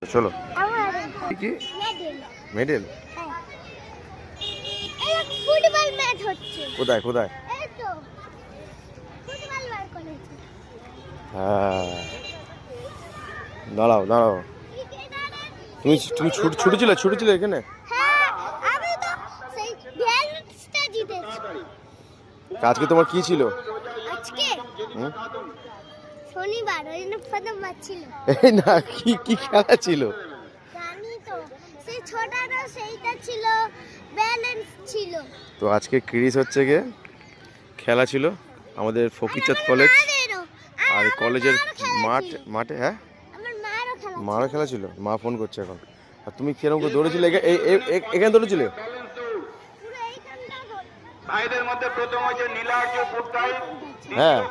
চলো কি medal football match হচ্ছে। কোথায় কোথায়? এই তো ফুটবল বার করেছে। হ্যাঁ দাঁড়াও দাঁড়াও, তুমি তুমি ছুটেছিলে এখানে? হ্যাঁ আমি তো সেই ভ্যালেন্সটা জিতেছি। আজকে তোমার কি ছিল? আজকে শনিবার, ওই জন্য প্রথম ম্যাচ ছিল। এই না, কি কি খেলা ছিল? জানি তো, সেই ছোটাটা সেইটা ছিল, ব্যালেন্স ছিল। তো আজকে ক্রিজ হচ্ছে গিয়ে খেলা ছিল আমাদের ফকিরচাঁদ কলেজ আর কলেজের মাঠে। হ্যাঁ আমার মারও খেলা, মারও খেলা ছিল। মা ফোন করছে এখন। আর তুমি কিরকম করে দৌড়েছিলে? এখানে দৌড়েছিলে? পুরো এইখানটা ভাইদের মধ্যে প্রথম হয়েছে নীলার্য পুরকাই, হ্যাঁ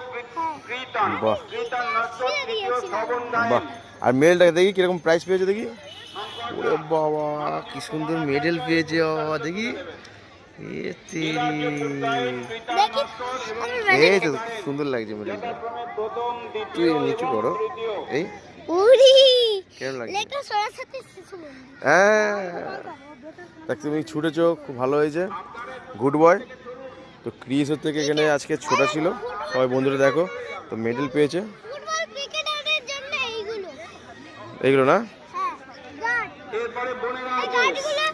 কীর্তন বাহ কীর্তন নস্কর, তৃতীয় শ্রবণ রায়। বাহ। আর মেডেলটাকে দেখি কিরকম প্রাইজ পেয়েছে দেখি। ওরে বাবা কি সুন্দর মেডেল পেয়েছে বাবা, দেখি এ তেরি। দেখি এই তো সুন্দর লাগছে মেডেলটা। প্রথম তুই দ্বিতীয় নিচু এবং করো তৃতীয়। এই উড়ি কেমন লাগছে? লেখা সরস্বতী শিশু মন্দির। হ্যাঁ দেখ তুমি ছুটেছো, খুব ভালো হয়েছে, গুড বয়। তো ক্রিজ থেকে এখানে আজকে ছোটা ছিল, সবাই বন্ধুরা দেখো তো মেডেল পেয়েছে। ফুটবল ক্রিকেটারের জন্য এইগুলো না, হ্যাঁ গার্ড, এরপরে বোনেরা এই গার্ডগুলো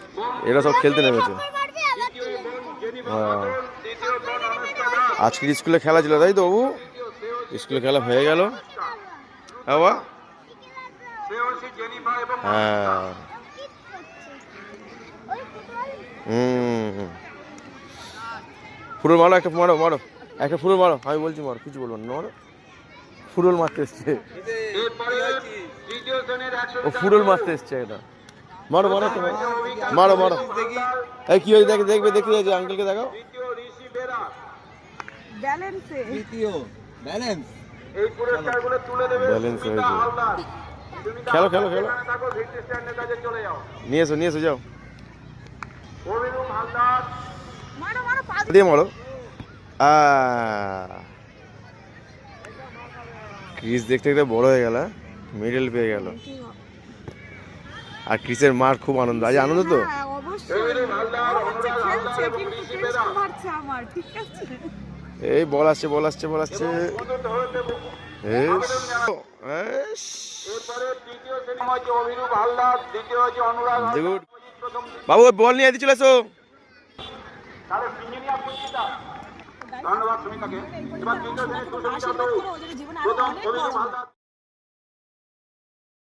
এরা সব খেলতে নেমেছে। মারবে আবার তুলে নেবে। হ্যাঁ তৃতীয় বোন অনুষ্কা দাস, আজকে স্কুলে খেলা ছিল তাই তো বাবু? স্কুলে খেলা হয়ে গেল। হ্যাঁ বাবা? শ্রেয়সী জেনিফার এবং হ্যাঁ ওই ফুটবল ফুটবল মারো, একটা মারো মারো, একটা ফুটবল মারো, আমি বলছি মারো, কিছু বলবো না, মারো। ফুটবল মারতে এসছে, এরপরে তৃতীয় শ্রেণীর 100 ও ফুটবল মারতে এসছে এটা। মারো মারো তো মারো মারো। এই কি হয়েছে দেখবে, দেখতে যাচ্ছে আঙ্কেলকে দেখাও। তৃতীয় ঋষি বেরা। ব্যালেন্স এই পুরস্কারগুলো তুলে দেবে ব্যালেন্স সুমিতা হয়েছে। হালদার। সুমিতা খেলো, হালদার, খেলো। যেখানে থাকো ভিত্তি স্ট্যান্ডের কাছে চলে যাও। নিয়ে এসো যাও, অভিরূপ হালদার, দিয়ে মারো। ক্রিস দেখতে দেখতে বড় হয়ে গেল, মেডেল পেয়ে গেল। আর ক্রিসের মার খুব আনন্দ, আজ আনন্দ তো। অভিরূপ হালদার, অনুরাগ হালদার এবং ঋষি বেরা। এই বল আসছে উন্নত হতে এরপরে তৃতীয় শ্রেণী হচ্ছে অভিরূপ হালদার, দ্বিতীয় হচ্ছে অনুরাগ হালদার, দেখুন প্রথম বাবু, ওই বল নিয়ে এদিকে চলে এসো। তাহলে ইঞ্জিনিয়ার পুষ্পিতা। ধন্যবাদ সুমিতাকে। এবার তৃতীয় শ্রেণী সুস্মিতা দৌড়, প্রথম অভিরূপ হালদার।